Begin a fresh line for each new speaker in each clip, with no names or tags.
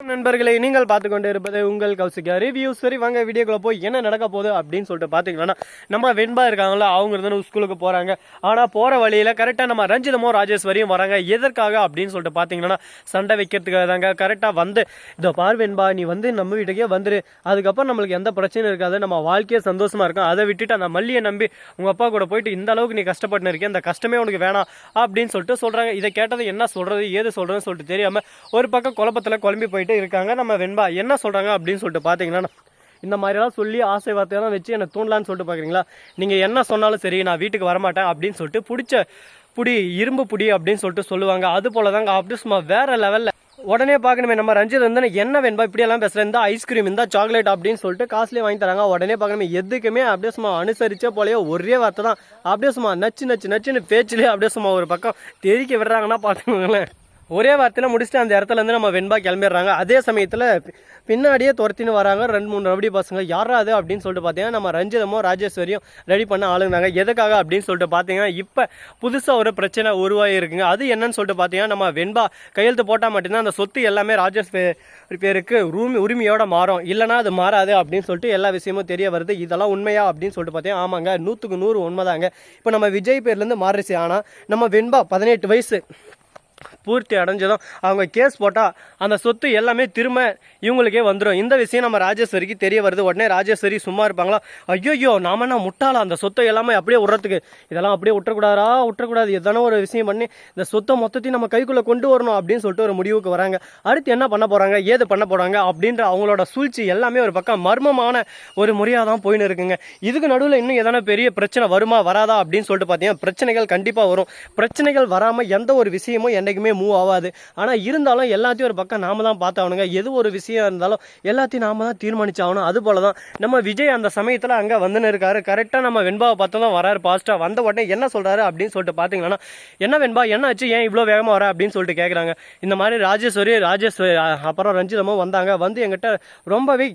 நண்பர்களை நீங்கள் பார்த்து கொண்டு இருப்பது உங்கள் கௌசிகா ரிவ்யூ. சரி வாங்க வீடியோக்குள்ள போய் என்ன நடக்க போகுது அப்படின்னு சொல்லிட்டு பார்த்தீங்கன்னா, நம்ம வெண்பா இருக்காங்களா அவங்க இருந்து ஸ்கூலுக்கு போகிறாங்க. ஆனால் போகிற வழியில் கரெக்டாக நம்ம ரஞ்சிதமும் ராஜேஸ்வரியும் வராங்க. எதற்காக அப்படின்னு சொல்லிட்டு பார்த்தீங்கன்னா, சண்டை வைக்கிறதுக்காக தாங்க. கரெக்டாக வந்து இதோ பார் வெண்பா, நீ வந்து நம்ம வீட்டுக்கே வந்துரு, அதுக்கப்புறம் நம்மளுக்கு எந்த பிரச்சனையும் இருக்காது, நம்ம வாழ்க்கையே சந்தோஷமா இருக்கும். அதை விட்டுட்டு அந்த மல்லியை நம்பி உங்கள் அப்பா கூட போயிட்டு இந்த அளவுக்கு நீ கஷ்டப்பட்டு இருக்கேன், இந்த கஷ்டமே உனக்கு வேணாம் அப்படின்னு சொல்லிட்டு சொல்கிறாங்க. இதை கேட்டது என்ன சொல்கிறது ஏது சொல்கிறதுன்னு சொல்லிட்டு தெரியாமல் ஒரு பக்கம் குழப்பத்தில் குழம்பி போயிட்டு இருக்காங்க நம்ம வெண்பா. என்ன சொல்றாங்க அப்படின்னு சொல்லிட்டு பாத்தீங்கன்னா, இந்த மாதிரிலாம் சொல்லி ஆசை வார்த்தையெல்லாம் வச்சு என்னை தூண்டலான்னு சொல்லிட்டு பாக்குறீங்களா, நீங்க என்ன சொன்னாலும் சரி நான் வீட்டுக்கு வரமாட்டேன் அப்படின்னு சொல்லிட்டு பிடிச்ச புடி இரும்பு புடி அப்படின்னு சொல்லிட்டு சொல்லுவாங்க. அது போலதாங்க அப்படியே சும்மா வேற லெவல்ல. உடனே பார்க்கணுமே நம்ம ரஞ்சித் வந்து என்ன வெண்பா இப்படியெல்லாம் பேசுகிறேன், இந்த ஐஸ்கிரீம் இந்த சாக்லேட் அப்படின்னு சொல்லிட்டு காஸ்ட்லியே வாங்கி தராங்க. உடனே பார்க்கணுமே எதுக்குமே அப்படியே சும்மா அனுசரிச்சே போலயே ஒரே வார்த்தை தான் அப்படியே சும்மா நச்சுன்னு பேச்சிலே அப்படியே சும்மா ஒரு பக்கம் தெரிக்க விடுறாங்கன்னா பார்த்துக்கோங்களேன். ஒரே வார்த்தையில் முடிச்சுட்டு அந்த இடத்துல இருந்து நம்ம வெண்பா கிளம்பிடுறாங்க. அதே சமயத்தில் பின்னாடியே துரத்தின்னு வராங்க 2-3 ரவுடி பசங்க. யாரா அது அப்படின்னு சொல்லிட்டு பார்த்தீங்கன்னா, நம்ம ரஞ்சிதமும் ராஜேஸ்வரியும் ரெடி பண்ண ஆளுங்க. எதுக்காக அப்படின்னு சொல்லிட்டு பார்த்தீங்கன்னா, இப்போ புதுசாக ஒரு பிரச்சனை உருவாகி இருக்குங்க. அது என்னன்னு சொல்லிட்டு பார்த்தீங்கன்னா, நம்ம வெண்பா கையெழுத்து போட்டால் மட்டும்தான் அந்த சொத்து எல்லாமே ராஜேஸ்வரி பேருக்கு உரிமையோட மாறும், இல்லைனா அது மாறாது அப்படின்னு சொல்லிட்டு எல்லா விஷயமும் தெரிய வருது. இதெல்லாம் உண்மையா அப்படின்னு சொல்லிட்டு பார்த்தீங்கன்னா, ஆமாங்க 100க்கு 100 உண்மைதாங்க. இப்போ நம்ம விஜய் பேர்லேருந்து மாறிச்சு. ஆனால் நம்ம வெண்பா 18 வயசு பூர்த்தி அடைஞ்சதும் அவங்க கேஸ் போட்டால் அந்த சொத்து எல்லாமே திரும்ப இவங்களுக்கே வந்துடும். இந்த விஷயம் நம்ம ராஜேஸ்வரிக்கு தெரிய வருது. உடனே ராஜேஸ்வரி சும்மா இருப்பாங்களா, ஐயோ நாம என்ன முட்டாளா, அந்த சொத்தை எல்லாமே அப்படியே விட்றதுக்கு, இதெல்லாம் அப்படியே விட்டுறக்கூடாது, எதனா ஒரு விஷயம் பண்ணி இந்த சொத்தை மொத்தத்தையும் நம்ம கைக்குள்ளே கொண்டு வரணும் அப்படின்னு சொல்லிட்டு ஒரு முடிவுக்கு வராங்க. அடுத்து என்ன பண்ண போகிறாங்க ஏது பண்ண போகிறாங்க அப்படின்ற அவங்களோட சூழ்ச்சி எல்லாமே ஒரு பக்கம் மர்மமான ஒரு முறையாக தான் போயின்னு இருக்குங்க. இதுக்கு நடுவில் இன்னும் எதனா பெரிய பிரச்சனை வருமா வராதா அப்படின்னு சொல்லிட்டு பார்த்தீங்கன்னா, பிரச்சனைகள் கண்டிப்பாக வரும். பிரச்சனைகள் வராமல் எந்த ஒரு விஷயமும் என்னைக்குமே மூவ் ஆகாது. ஆனால் இருந்தாலும் எல்லாத்தையும் ஒரு பக்கம் நாம தான் பார்த்தாகணுங்க. எது ஒரு விஷயம் இருந்தாலும் எல்லாத்தையும் நாம தான் தீர்மானிச்சாகணும். அது போல தான் நம்ம விஜய் அந்த சமயத்தில் அங்கே வந்துன்னு இருக்காரு. கரெக்டாக நம்ம வெண்பாவை பார்த்து தான் வராரு. பாஸ்ட்டாக வந்த உடனே என்ன சொல்கிறாரு அப்படின்னு சொல்லிட்டு பார்த்தீங்கன்னா, என்ன வெண்பா என்ன ஆச்சு, ஏன் இவ்வளோ வேகமாக வர அப்படின்னு சொல்லிட்டு கேட்குறாங்க. இந்த மாதிரி ராஜேஸ்வரி அப்புறம் ரஞ்சிதமும் வந்தாங்க. வந்து எங்கிட்ட ரொம்பவே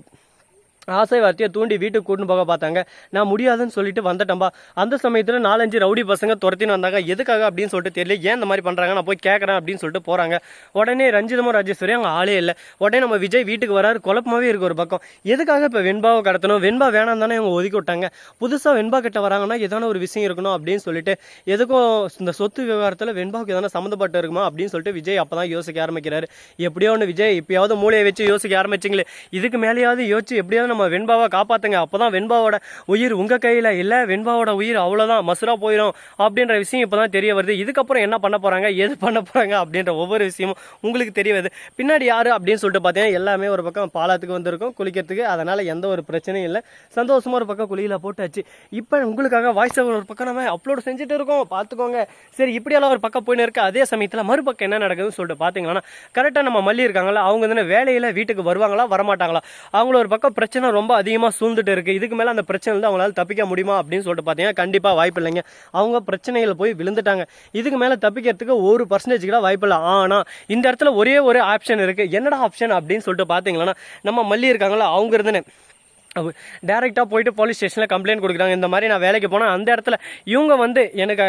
ஆசை வார்த்தையை தூண்டி வீட்டுக்கு கூட்டின்னு போக பார்த்தாங்க. நான் முடியாதுன்னு சொல்லிட்டு வந்துட்டேன்பா. அந்த சமயத்தில் 4-5 ரவுடி பசங்க துரத்தின்னு வந்தாங்க. எதுக்காக அப்படின்னு சொல்லிட்டு தெரியல, ஏன் இந்த மாதிரி பண்ணுறாங்க, நான் போய் கேட்குறேன் அப்படின்னு சொல்லிட்டு போகிறாங்க. உடனே ரஞ்சிதமும் ராஜேஸ்வரி அங்கே ஆளே இல்லை. உடனே நம்ம விஜய் வீட்டுக்கு வராரு. குழப்பமாகவே இருக்கு ஒரு பக்கம். எதுக்காக இப்போ வெண்பாவை கடத்தணும், வெண்பா வேணாம் தானே இவங்க ஒதுக்கி விட்டாங்க, புதுசாக வெண்பா கிட்ட வராங்கன்னா எதான ஒரு விஷயம் இருக்கணும் அப்படின்னு சொல்லிட்டு, எதுக்கும் இந்த சொத்து விவகாரத்தில் வெண்பாவுக்கு எதனா சம்மந்தப்பட்டு இருக்குமா அப்படின்னு சொல்லிட்டு விஜய் அப்போ தான் யோசிக்க ஆரம்பிக்கிறாரு. எப்படியோ ஒன்று விஜய் இப்பயாவது மூளையை வச்சு யோசிக்க ஆரம்பிச்சிங்களே, இதுக்கு மேலேயாவது யோசிச்சு எப்படியாவது நம்ம வெண்பாவை காப்பாத்துங்க, அப்பதான் வெண்பாவோட உயிர் உங்க கையில இல்ல, வெண்பாவோட உயிர் அவ்வளவுதான் மசுரா போயிடும் அப்படின்ற விஷயம் இப்பதான் தெரிய வருது. இதுக்கப்புறம் என்ன பண்ண போறாங்க எது பண்ண போறாங்க அப்படின்ற ஒவ்வொரு விஷயமும் உங்களுக்கு தெரிய வருது. பின்னாடி யாரு அப்படின்னு சொல்லிட்டு பார்த்தீங்கன்னா, எல்லாமே ஒரு பக்கம் பாலத்துக்கு வந்திருக்கும் குளிக்கிறதுக்கு. அதனால எந்த ஒரு பிரச்சனையும் இல்லை, சந்தோஷமா ஒரு பக்கம் குளியில போட்டாச்சு. இப்போ உங்களுக்காக வாய்ஸ் ஓவர் ஒரு பக்கம் நம்ம அப்லோட் செஞ்சுட்டு இருக்கோம், பார்த்துக்கோங்க. சரி இப்படியெல்லாம் ஒரு பக்கம் போயின்னு இருக்கு. அதே சமயத்தில் மறுபக்கம் என்ன நடக்குதுன்னு சொல்லிட்டு பார்த்தீங்கன்னா, கரெக்டாக நம்ம மல்லி இருக்காங்களா, அவங்க வந்து வேலையில் வீட்டுக்கு வருவாங்களா வரமாட்டாங்களா, அவங்கள ஒரு பக்கம் பிரச்சனை ரொம்ப அதிகமாக சூழ்ந்துட்டு இருக்கு. இதுக்கு மேலே அந்த பிரச்சனை வந்து அவங்களால தப்பிக்க முடியுமா அப்படின்னு சொல்லிட்டு பார்த்தீங்கன்னா, கண்டிப்பாக வாய்ப்பு இல்லைங்க. அவங்க பிரச்சனைகள் போய் விழுந்துட்டாங்க. இதுக்கு மேலே தப்பிக்கிறதுக்கு 1% கூட வாய்ப்பு இல்லை. ஆனால் இந்த இடத்துல ஒரே ஒரு ஆப்ஷன் இருக்கு. என்னடா ஆப்ஷன் அப்படின்னு சொல்லிட்டு பார்த்தீங்கன்னா, நம்ம மல்லி இருக்காங்களா, அவங்க இருந்துன்னு டேரெக்டாக போயிட்டு போலீஸ் ஸ்டேஷனில் கம்ப்ளைண்ட் கொடுக்குறாங்க. இந்த மாதிரி நான் வேலைக்கு போனால் அந்த இடத்துல இவங்க வந்து எனக்கு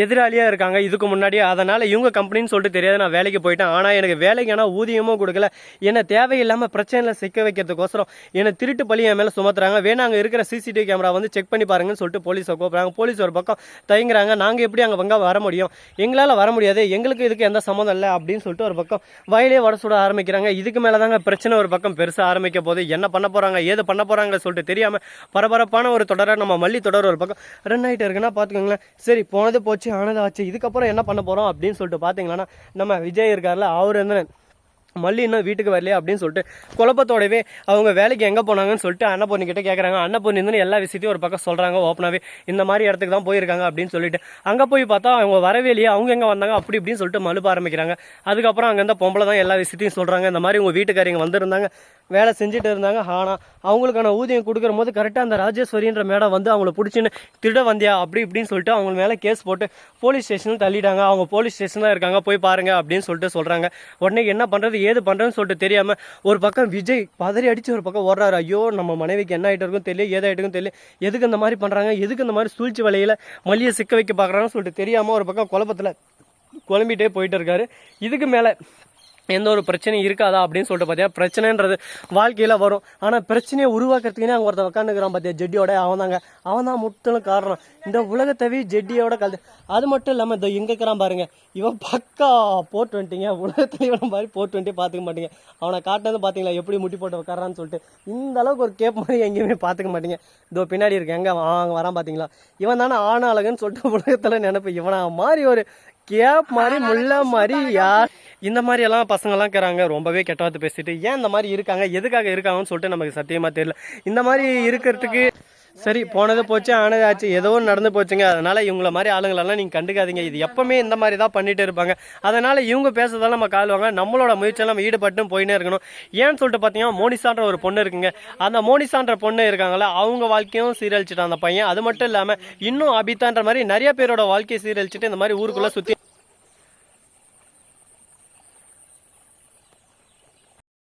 எதிராளியாக இருக்காங்க இதுக்கு முன்னாடியே, அதனால் இவங்க கம்பெனின்னு சொல்லிட்டு தெரியாது நான் வேலைக்கு போயிட்டேன். ஆனால் எனக்கு வேலைக்கு ஆனால் ஊதியமும் கொடுக்கல, என்னை தேவையில்லாமல் பிரச்சனையில் சிக்க வைக்கிறதுக்கோசரம் என்னை திருட்டு பழி என் மேலே சுமத்துறாங்க. வேணா அங்கே இருக்கிற சிசிடிவி கேமரா வந்து செக் பண்ணி பாருங்கன்னு சொல்லிட்டு போலீஸை கூப்பிட்றாங்க. போலீஸ் ஒரு பக்கம் தயங்குறாங்க. நாங்கள் எப்படி அங்கே வர முடியும், எங்களால் வர முடியாது, எங்களுக்கு இதுக்கு எந்த சம்மந்தம் இல்லை அப்படின்னு சொல்லிட்டு ஒரு பக்கம் வயலே வட சுட ஆரம்பிக்கிறாங்க. இதுக்கு மேலே தாங்க பிரச்சனை ஒரு பக்கம் பெருசாக ஆரம்பிக்க போது. என்ன பண்ண போகிறாங்க ஏது பண்ண போகிறாங்க சொல்லிட்டு தெரியாம பரபரப்பான ஒரு தொடரை நம்ம மல்லி தொடர் ஒரு பக்கம் ரன் ஆகிட்டு இருக்குன்னா பார்த்துக்கோங்களேன். சரி போனது போச்சு ஆனது ஆச்சு, இதுக்கப்புறம் என்ன பண்ண போகிறோம் அப்படின்னு சொல்லிட்டு பார்த்தீங்கன்னா, நம்ம விஜய் இருக்கார்ல, அவர் வந்து மல்லி இன்னும் வீட்டுக்கு வரலையே அப்படின்னு சொல்லிட்டு குழப்பத்தோடவே அவங்க வேலைக்கு எங்கே போனாங்கன்னு சொல்லிட்டு அன்னபூர்ணி கிட்ட கேட்குறாங்க. அன்னபூர்ணி வந்து எல்லா விஷயத்தையும் ஒரு பக்கம் சொல்கிறாங்க ஓப்பனாகவே, இந்த மாதிரி இடத்துக்கு தான் போயிருக்காங்க அப்படின்னு சொல்லிட்டு. அங்கே போய் பார்த்தா அவங்க வரவேலையே, அவங்க எங்கே வந்தாங்க அப்படி இப்படின்னு சொல்லிட்டு மழுப்ப ஆரம்பிக்கிறாங்க. அதுக்கப்புறம் அங்கே இருந்த பொம்பளை தான் எல்லா விஷயத்தையும் சொல்கிறாங்க. இந்த மாதிரி உங்கள் வீட்டுக்காரங்க வந்திருந்தாங்க, வேலை செஞ்சுட்டு இருந்தாங்க, ஆனால் அவங்களுக்கான ஊதியம் கொடுக்குற போது கரெக்டாக அந்த ராஜேஸ்வரின்ற மேடம் வந்து அவங்கள பிடிச்சின்னு திருட வந்தியா அப்படி இப்படின்னு சொல்லிட்டு அவங்க மேலே கேஸ் போட்டு போலீஸ் ஸ்டேஷனில் தள்ளிட்டாங்க. அவங்க போலீஸ் ஸ்டேஷனில் இருக்காங்க, போய் பாருங்க அப்படின்னு சொல்லிட்டு சொல்கிறாங்க. உடனே என்ன பண்ணுறது ஏது பண்ணுறேன்னு சொல்லிட்டு தெரியாமல் ஒரு பக்கம் விஜய் பதறி அடித்து ஒரு பக்கம் ஓடுறாரு. ஐயோ நம்ம மனைவிக்கு என்ன ஆகிட்டு இருக்கும் தெரியல, ஏதாயிட்டுக்கும் தெரியல, எதுக்கு இந்த மாதிரி பண்ணுறாங்க, எதுக்கு இந்த மாதிரி சூழ்ச்சி வலையில் மல்லியை சிக்க வைக்க பார்க்குறாங்கன்னு சொல்லிட்டு தெரியாமல் ஒரு பக்கம் குழப்பத்தில் குழம்பிட்டே போயிட்டு இருக்காரு. இதுக்கு மேலே எந்த ஒரு பிரச்சனையும் இருக்காதா அப்படின்னு சொல்லிட்டு பார்த்தீங்கன்னா பிரச்சனைன்றது வாழ்க்கையில் வரும். ஆனால் பிரச்சனையை உருவாக்குறதுக்குன்னே அங்கே ஒருத்தன் உட்காந்துக்கிறான் பார்த்தியா ஜெட்டியோட, அவன் தான் முற்றிலும் காரணம். இந்த உலகத்தவி ஜெட்டியோட கலந்து. அது மட்டும் இல்லாமல் இந்த எங்கே இருக்கிறான் பாருங்க, இவன் பக்கா 420ங்க, உலகத்தில் இவன் மாதிரி 420 பார்த்துக்க மாட்டீங்க. அவனை காட்டுறது பார்த்தீங்களா எப்படி முட்டி போட்டு உட்காரான்னு சொல்லிட்டு. இந்த அளவுக்கு ஒரு கேப் மாதிரி எங்கேயுமே பார்த்துக்க மாட்டீங்க. இதோ பின்னாடி இருக்கு எங்கே அங்கே வரான் பார்த்தீங்களா, இவன் தானே ஆணாளகன்னு சொல்லிட்டு உலகத்தில் நினைப்பு. இவனா மாதிரி ஒரு கேப் மாதிரி முள்ள மாதிரி யார் இந்த மாதிரி எல்லாம் பசங்கள்லாம் இருக்கிறாங்க, ரொம்பவே கெட்ட வார்த்தை பேசிட்டு. ஏன் இந்த மாதிரி இருக்காங்க, எதுக்காக இருக்காங்கன்னு சொல்லிட்டு நமக்கு சத்தியமாக தெரியல. இந்த மாதிரி இருக்கிறதுக்கு சரி போனது போச்சு ஆனது ஆச்சு, ஏதோ நடந்து போச்சுங்க. அதனால இவங்கள மாதிரி ஆளுங்களெல்லாம் நீங்கள் கண்டுக்காதீங்க. இது எப்பவுமே இந்த மாதிரி தான் பண்ணிட்டு இருப்பாங்க. அதனால இவங்க பேசுறதால நம்ம காலுவாங்க. நம்மளோட முயற்சியில் நம்ம ஈடுபட்டும் போயினே இருக்கணும். ஏன்னு சொல்லிட்டு பார்த்தீங்கன்னா மோனிசான்ற ஒரு பொண்ணு இருக்குங்க. அந்த மோனிசான்ற பொண்ணு இருக்காங்களா, அவங்க வாழ்க்கையும் சீரழிச்சிட்டான் அந்த பையன். அது மட்டும் இல்லாமல் இன்னும் அபிதான்ற மாதிரி நிறைய பேரோட வாழ்க்கையை சீரழிச்சிட்டு இந்த மாதிரி ஊருக்குள்ளே சுற்றி